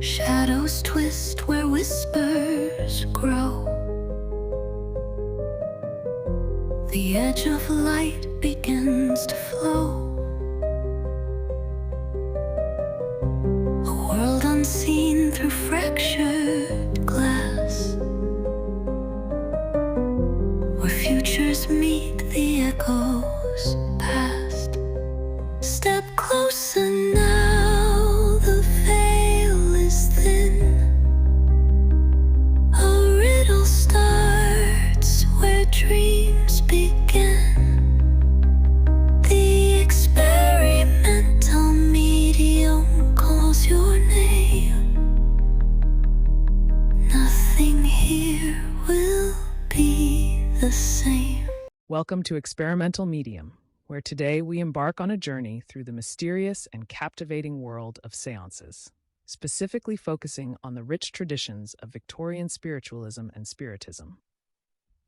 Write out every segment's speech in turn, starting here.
Shadows twist where whispers grow. The edge of light begins to flow. A world unseen through fractured glass, where futures meet the echoes past. Step closer now, the veil is thin. A riddle starts where dreams begin. The experimental medium calls your name. Nothing here will be the same. Welcome to Experimental Medium, where today we embark on a journey through the mysterious and captivating world of seances, specifically focusing on the rich traditions of Victorian spiritualism and spiritism.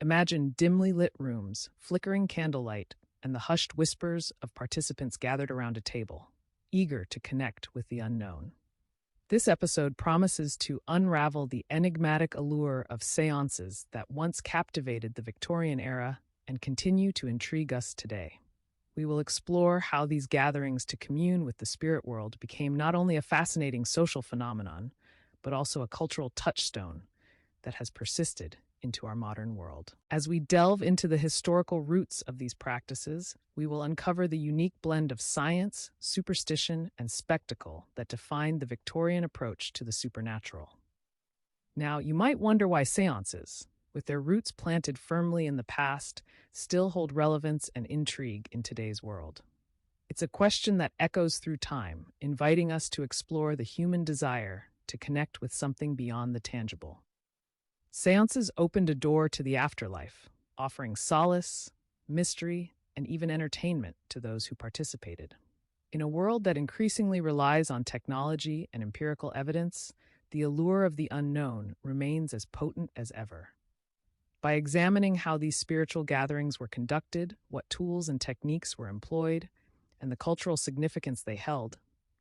Imagine dimly lit rooms, flickering candlelight, and the hushed whispers of participants gathered around a table, eager to connect with the unknown. This episode promises to unravel the enigmatic allure of seances that once captivated the Victorian era and continue to intrigue us today. We will explore how these gatherings to commune with the spirit world became not only a fascinating social phenomenon, but also a cultural touchstone that has persisted into our modern world. As we delve into the historical roots of these practices, we will uncover the unique blend of science, superstition, and spectacle that defined the Victorian approach to the supernatural. Now, you might wonder why seances, with their roots planted firmly in the past, still hold relevance and intrigue in today's world. It's a question that echoes through time, inviting us to explore the human desire to connect with something beyond the tangible. Seances opened a door to the afterlife, offering solace, mystery, and even entertainment to those who participated. In a world that increasingly relies on technology and empirical evidence, the allure of the unknown remains as potent as ever. By examining how these spiritual gatherings were conducted, what tools and techniques were employed, and the cultural significance they held,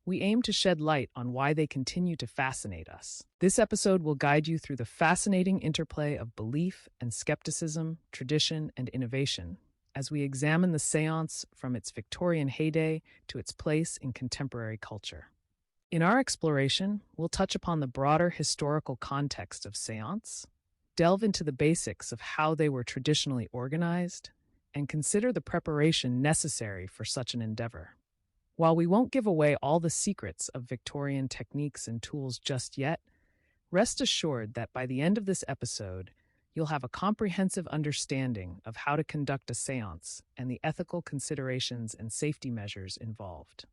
we aim to shed light on why they continue to fascinate us. This episode will guide you through the fascinating interplay of belief and skepticism, tradition and innovation, as we examine the seance from its Victorian heyday to its place in contemporary culture. In our exploration, we'll touch upon the broader historical context of seance, delve into the basics of how they were traditionally organized, and consider the preparation necessary for such an endeavor. While we won't give away all the secrets of Victorian techniques and tools just yet, rest assured that by the end of this episode, you'll have a comprehensive understanding of how to conduct a seance and the ethical considerations and safety measures involved.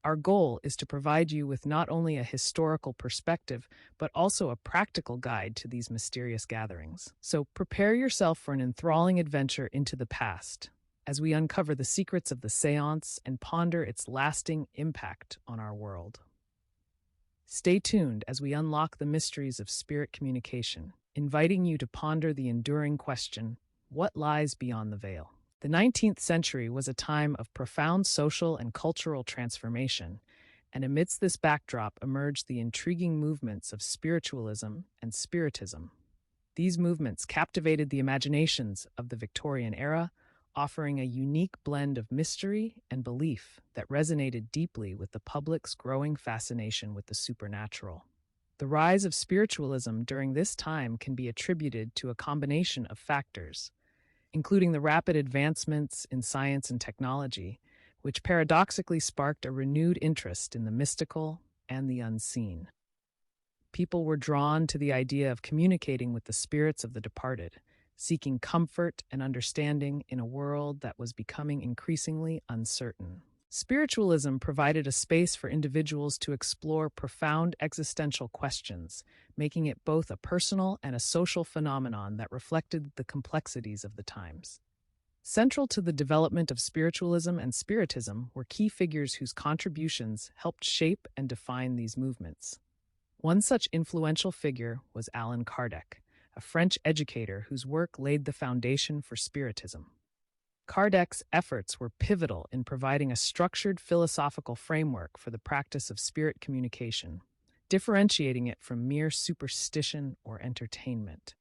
Our goal is to provide you with not only a historical perspective, but also a practical guide to these mysterious gatherings. So prepare yourself for an enthralling adventure into the past, as we uncover the secrets of the seance and ponder its lasting impact on our world. Stay tuned as we unlock the mysteries of spirit communication, inviting you to ponder the enduring question, what lies beyond the veil? The 19th century was a time of profound social and cultural transformation, and amidst this backdrop emerged the intriguing movements of spiritualism and spiritism. These movements captivated the imaginations of the Victorian era, offering a unique blend of mystery and belief that resonated deeply with the public's growing fascination with the supernatural. The rise of spiritualism during this time can be attributed to a combination of factors, including the rapid advancements in science and technology, which paradoxically sparked a renewed interest in the mystical and the unseen. People were drawn to the idea of communicating with the spirits of the departed, seeking comfort and understanding in a world that was becoming increasingly uncertain. Spiritualism provided a space for individuals to explore profound existential questions, making it both a personal and a social phenomenon that reflected the complexities of the times. Central to the development of spiritualism and spiritism were key figures whose contributions helped shape and define these movements. One such influential figure was Allan Kardec, a French educator whose work laid the foundation for Spiritism. Kardec's efforts were pivotal in providing a structured philosophical framework for the practice of spirit communication, differentiating it from mere superstition or entertainment.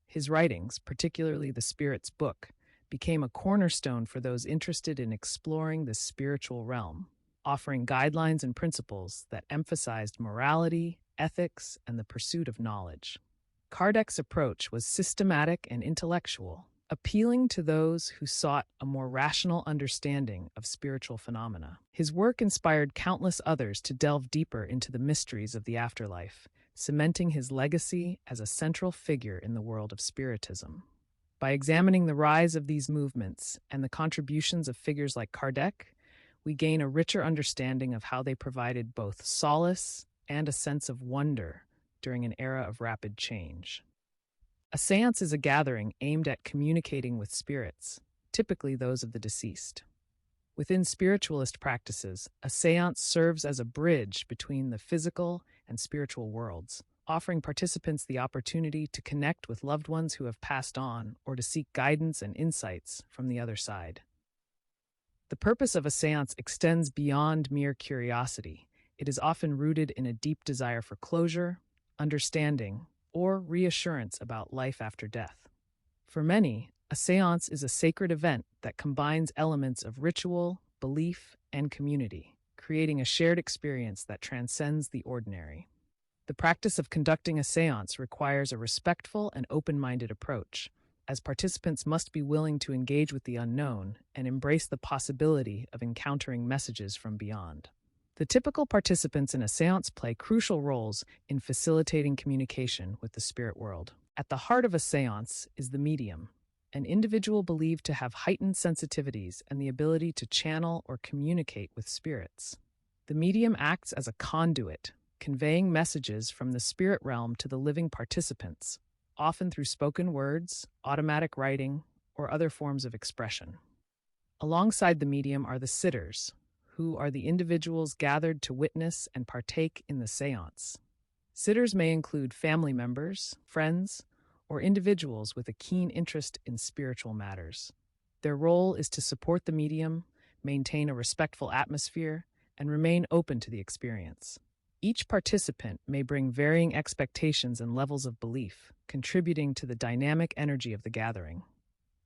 His writings, particularly the Spirit's Book, became a cornerstone for those interested in exploring the spiritual realm, offering guidelines and principles that emphasized morality, ethics, and the pursuit of knowledge. Kardec's approach was systematic and intellectual, appealing to those who sought a more rational understanding of spiritual phenomena. His work inspired countless others to delve deeper into the mysteries of the afterlife, cementing his legacy as a central figure in the world of spiritism. By examining the rise of these movements and the contributions of figures like Kardec, we gain a richer understanding of how they provided both solace and a sense of wonder during an era of rapid change. A séance is a gathering aimed at communicating with spirits, typically those of the deceased. Within spiritualist practices, a séance serves as a bridge between the physical and spiritual worlds, offering participants the opportunity to connect with loved ones who have passed on or to seek guidance and insights from the other side. The purpose of a séance extends beyond mere curiosity. It is often rooted in a deep desire for closure, understanding, or reassurance about life after death. For many, a séance is a sacred event that combines elements of ritual, belief, and community, creating a shared experience that transcends the ordinary. The practice of conducting a séance requires a respectful and open-minded approach, as participants must be willing to engage with the unknown and embrace the possibility of encountering messages from beyond. The typical participants in a séance play crucial roles in facilitating communication with the spirit world. At the heart of a séance is the medium, an individual believed to have heightened sensitivities and the ability to channel or communicate with spirits. The medium acts as a conduit, conveying messages from the spirit realm to the living participants, often through spoken words, automatic writing, or other forms of expression. Alongside the medium are the sitters, who are the individuals gathered to witness and partake in the séance. Sitters may include family members, friends, or individuals with a keen interest in spiritual matters. Their role is to support the medium, maintain a respectful atmosphere, and remain open to the experience. Each participant may bring varying expectations and levels of belief, contributing to the dynamic energy of the gathering.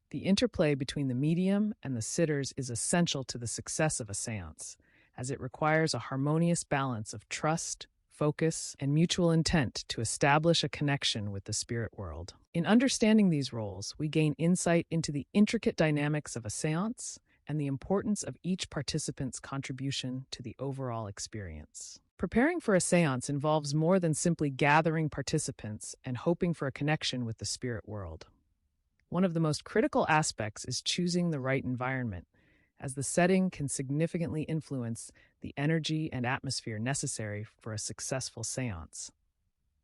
The interplay between the medium and the sitters is essential to the success of a séance, as it requires a harmonious balance of trust, focus, and mutual intent to establish a connection with the spirit world. In understanding these roles, we gain insight into the intricate dynamics of a séance and the importance of each participant's contribution to the overall experience. Preparing for a séance involves more than simply gathering participants and hoping for a connection with the spirit world. One of the most critical aspects is choosing the right environment, as the setting can significantly influence the energy and atmosphere necessary for a successful séance.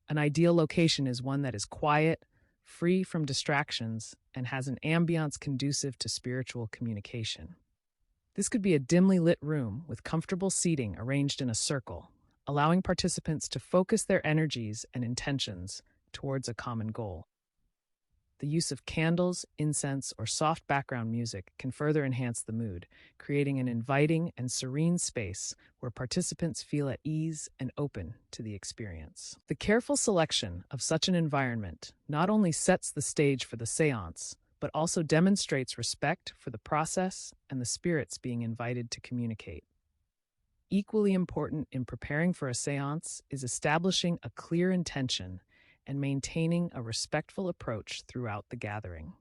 An ideal location is one that is quiet, free from distractions, and has an ambiance conducive to spiritual communication. This could be a dimly lit room with comfortable seating arranged in a circle, allowing participants to focus their energies and intentions towards a common goal. The use of candles, incense, or soft background music can further enhance the mood, creating an inviting and serene space where participants feel at ease and open to the experience. The careful selection of such an environment not only sets the stage for the séance, but also demonstrates respect for the process and the spirits being invited to communicate. Equally important in preparing for a séance is establishing a clear intention and maintaining a respectful approach throughout the gathering.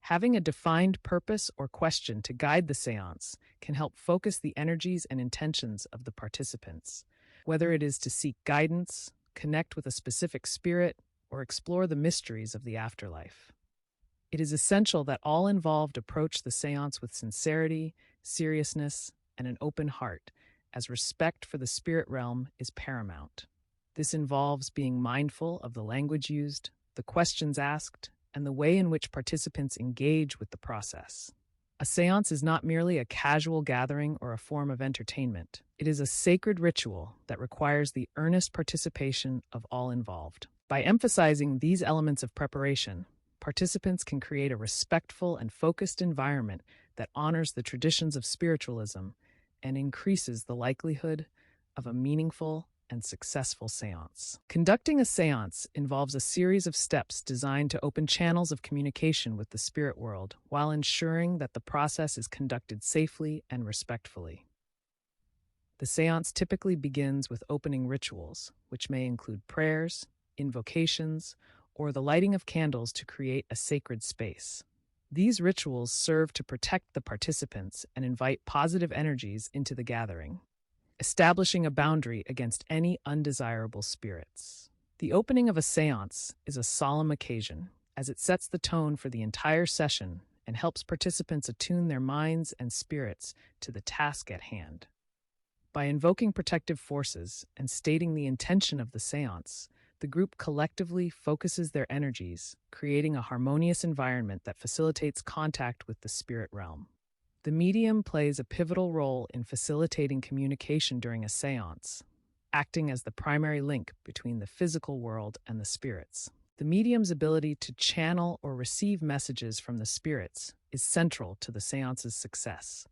Having a defined purpose or question to guide the séance can help focus the energies and intentions of the participants, whether it is to seek guidance, connect with a specific spirit, or explore the mysteries of the afterlife. It is essential that all involved approach the séance with sincerity, seriousness, and an open heart, as respect for the spirit realm is paramount. This involves being mindful of the language used, the questions asked, and the way in which participants engage with the process. A séance is not merely a casual gathering or a form of entertainment. It is a sacred ritual that requires the earnest participation of all involved. By emphasizing these elements of preparation, participants can create a respectful and focused environment that honors the traditions of spiritualism and increases the likelihood of a meaningful and successful seance. Conducting a seance involves a series of steps designed to open channels of communication with the spirit world while ensuring that the process is conducted safely and respectfully. The seance typically begins with opening rituals, which may include prayers, invocations, or the lighting of candles to create a sacred space. These rituals serve to protect the participants and invite positive energies into the gathering, establishing a boundary against any undesirable spirits. The opening of a seance is a solemn occasion, as it sets the tone for the entire session and helps participants attune their minds and spirits to the task at hand. By invoking protective forces and stating the intention of the seance, the group collectively focuses their energies, creating a harmonious environment that facilitates contact with the spirit realm. The medium plays a pivotal role in facilitating communication during a seance, acting as the primary link between the physical world and the spirits. The medium's ability to channel or receive messages from the spirits is central to the seance's success.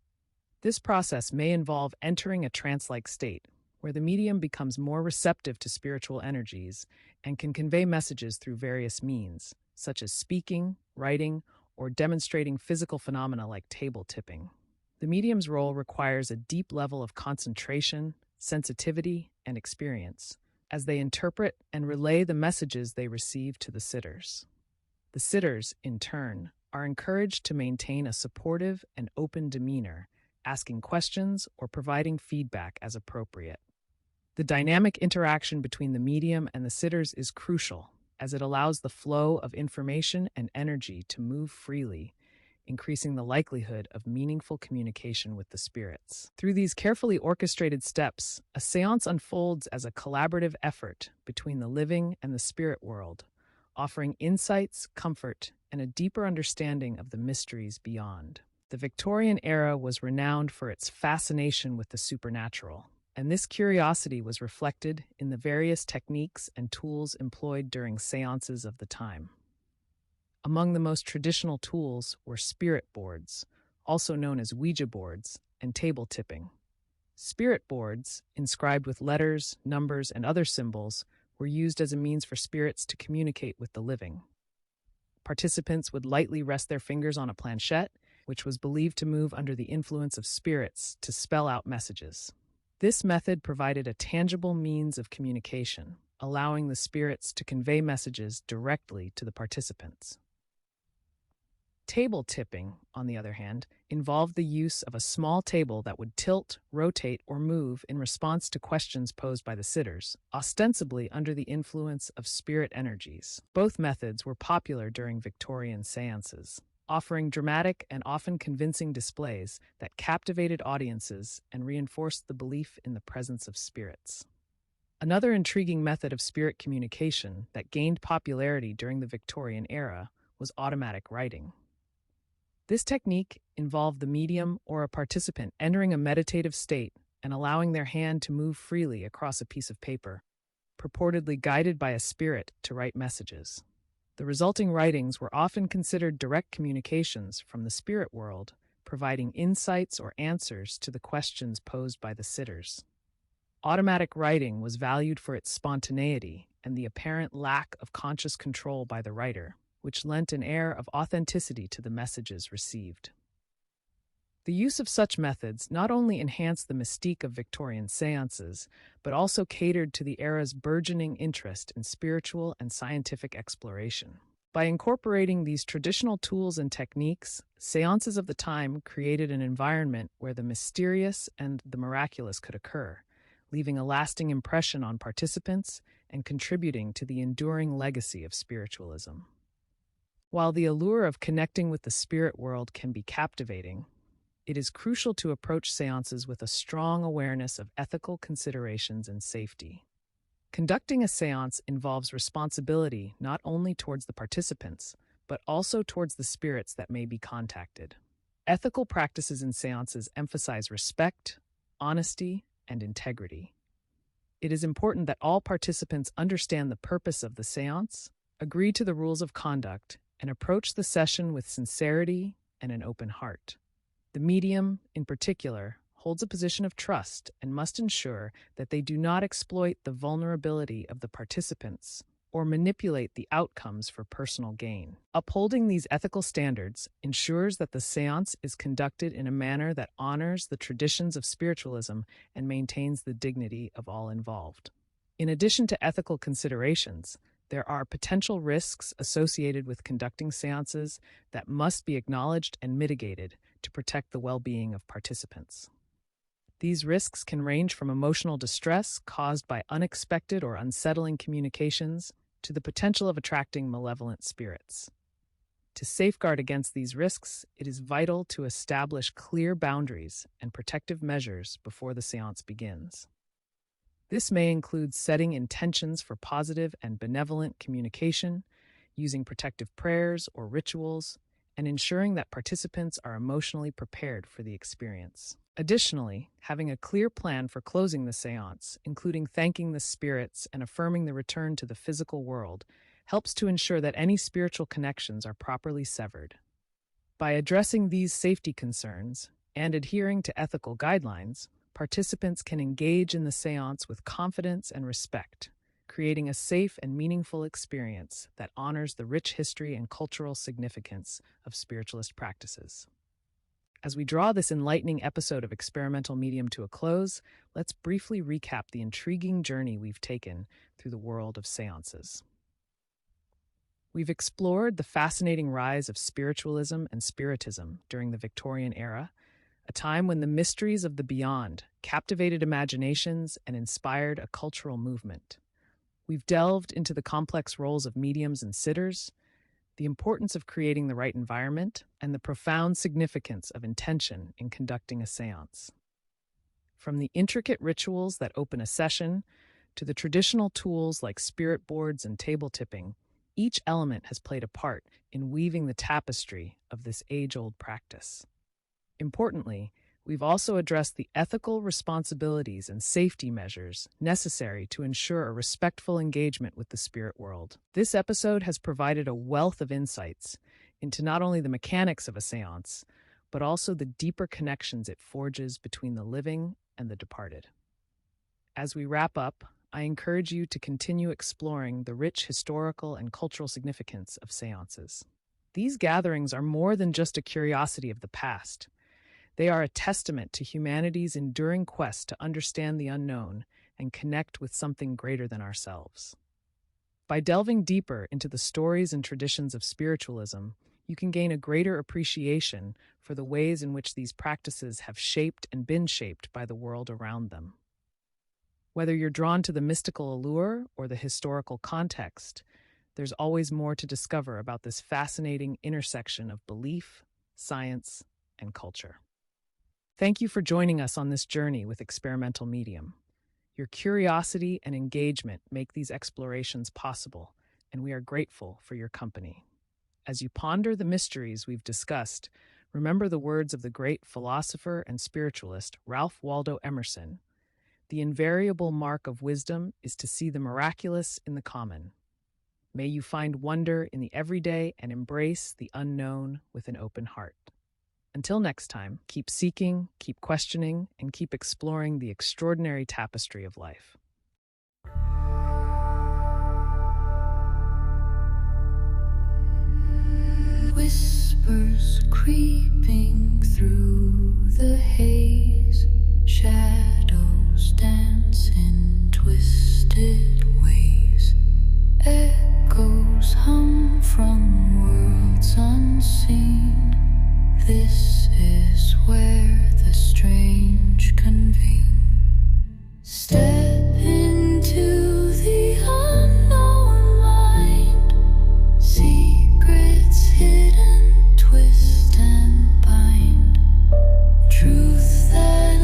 This process may involve entering a trance-like state, where the medium becomes more receptive to spiritual energies and can convey messages through various means, such as speaking, writing, or demonstrating physical phenomena like table tipping. The medium's role requires a deep level of concentration, sensitivity, and experience, as they interpret and relay the messages they receive to the sitters. The sitters, in turn, are encouraged to maintain a supportive and open demeanor, asking questions or providing feedback as appropriate. The dynamic interaction between the medium and the sitters is crucial, as it allows the flow of information and energy to move freely, increasing the likelihood of meaningful communication with the spirits. Through these carefully orchestrated steps, a seance unfolds as a collaborative effort between the living and the spirit world, offering insights, comfort, and a deeper understanding of the mysteries beyond. The Victorian era was renowned for its fascination with the supernatural, and this curiosity was reflected in the various techniques and tools employed during seances of the time. Among the most traditional tools were spirit boards, also known as Ouija boards, and table tipping. Spirit boards, inscribed with letters, numbers, and other symbols, were used as a means for spirits to communicate with the living. Participants would lightly rest their fingers on a planchette, which was believed to move under the influence of spirits to spell out messages. This method provided a tangible means of communication, allowing the spirits to convey messages directly to the participants. Table tipping, on the other hand, involved the use of a small table that would tilt, rotate, or move in response to questions posed by the sitters, ostensibly under the influence of spirit energies. Both methods were popular during Victorian seances, offering dramatic and often convincing displays that captivated audiences and reinforced the belief in the presence of spirits. Another intriguing method of spirit communication that gained popularity during the Victorian era was automatic writing. This technique involved the medium or a participant entering a meditative state and allowing their hand to move freely across a piece of paper, purportedly guided by a spirit to write messages. The resulting writings were often considered direct communications from the spirit world, providing insights or answers to the questions posed by the sitters. Automatic writing was valued for its spontaneity and the apparent lack of conscious control by the writer, which lent an air of authenticity to the messages received. The use of such methods not only enhanced the mystique of Victorian seances, but also catered to the era's burgeoning interest in spiritual and scientific exploration. By incorporating these traditional tools and techniques, seances of the time created an environment where the mysterious and the miraculous could occur, leaving a lasting impression on participants and contributing to the enduring legacy of spiritualism. While the allure of connecting with the spirit world can be captivating, it is crucial to approach seances with a strong awareness of ethical considerations and safety. Conducting a seance involves responsibility not only towards the participants, but also towards the spirits that may be contacted. Ethical practices in seances emphasize respect, honesty, and integrity. It is important that all participants understand the purpose of the seance, agree to the rules of conduct, and approach the session with sincerity and an open heart. The medium, in particular, holds a position of trust and must ensure that they do not exploit the vulnerability of the participants or manipulate the outcomes for personal gain. Upholding these ethical standards ensures that the seance is conducted in a manner that honors the traditions of spiritualism and maintains the dignity of all involved. In addition to ethical considerations, there are potential risks associated with conducting seances that must be acknowledged and mitigated to protect the well-being of participants. These risks can range from emotional distress caused by unexpected or unsettling communications to the potential of attracting malevolent spirits. To safeguard against these risks, it is vital to establish clear boundaries and protective measures before the seance begins. This may include setting intentions for positive and benevolent communication, using protective prayers or rituals, and ensuring that participants are emotionally prepared for the experience. Additionally, having a clear plan for closing the seance, including thanking the spirits and affirming the return to the physical world, helps to ensure that any spiritual connections are properly severed. By addressing these safety concerns and adhering to ethical guidelines, participants can engage in the seance with confidence and respect, creating a safe and meaningful experience that honors the rich history and cultural significance of spiritualist practices. As we draw this enlightening episode of Experimental Medium to a close, let's briefly recap the intriguing journey we've taken through the world of seances. We've explored the fascinating rise of spiritualism and spiritism during the Victorian era, a time when the mysteries of the beyond captivated imaginations and inspired a cultural movement. We've delved into the complex roles of mediums and sitters, the importance of creating the right environment, and the profound significance of intention in conducting a seance. From the intricate rituals that open a session to the traditional tools like spirit boards and table tipping, each element has played a part in weaving the tapestry of this age-old practice. Importantly, we've also addressed the ethical responsibilities and safety measures necessary to ensure a respectful engagement with the spirit world. This episode has provided a wealth of insights into not only the mechanics of a seance, but also the deeper connections it forges between the living and the departed. As we wrap up, I encourage you to continue exploring the rich historical and cultural significance of seances. These gatherings are more than just a curiosity of the past. They are a testament to humanity's enduring quest to understand the unknown and connect with something greater than ourselves. By delving deeper into the stories and traditions of spiritualism, you can gain a greater appreciation for the ways in which these practices have shaped and been shaped by the world around them. Whether you're drawn to the mystical allure or the historical context, there's always more to discover about this fascinating intersection of belief, science, and culture. Thank you for joining us on this journey with Experimental Medium. Your curiosity and engagement make these explorations possible, and we are grateful for your company. As you ponder the mysteries we've discussed, remember the words of the great philosopher and spiritualist Ralph Waldo Emerson. The invariable mark of wisdom is to see the miraculous in the common. May you find wonder in the everyday and embrace the unknown with an open heart. Until next time, keep seeking, keep questioning, and keep exploring the extraordinary tapestry of life. Whispers creeping through the haze, shadows dance in twisted ways, echoes hum from worlds unseen. This is where the strange convene. Step into the unknown mind, secrets hidden, twist and bind, truth that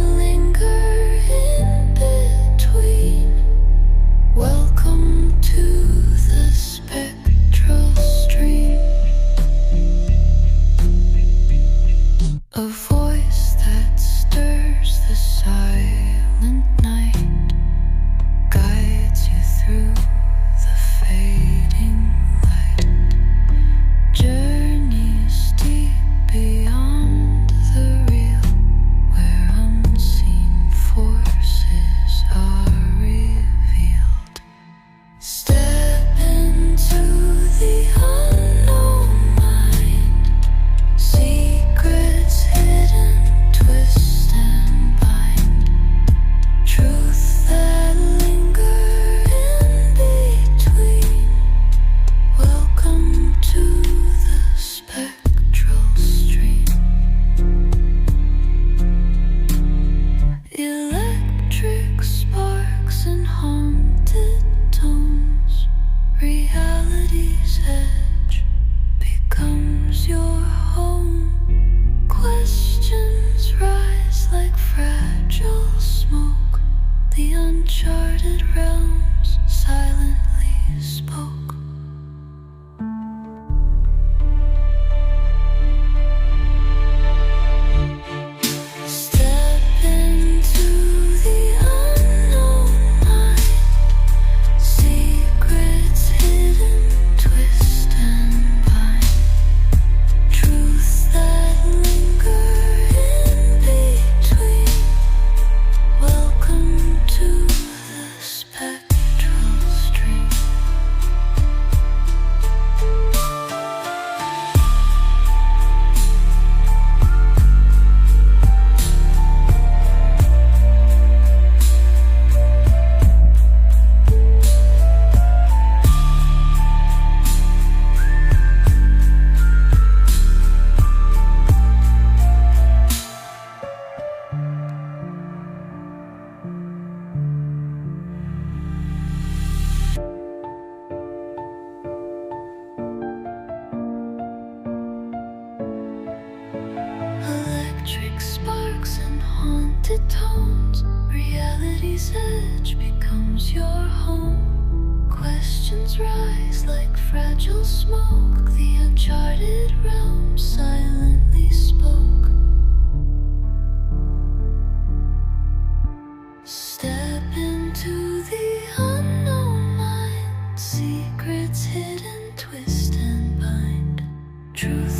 journey's edge becomes your home. Questions rise like fragile smoke. The uncharted realm silently spoke. Step into the unknown mind. Secrets hidden, twist and bind. Truth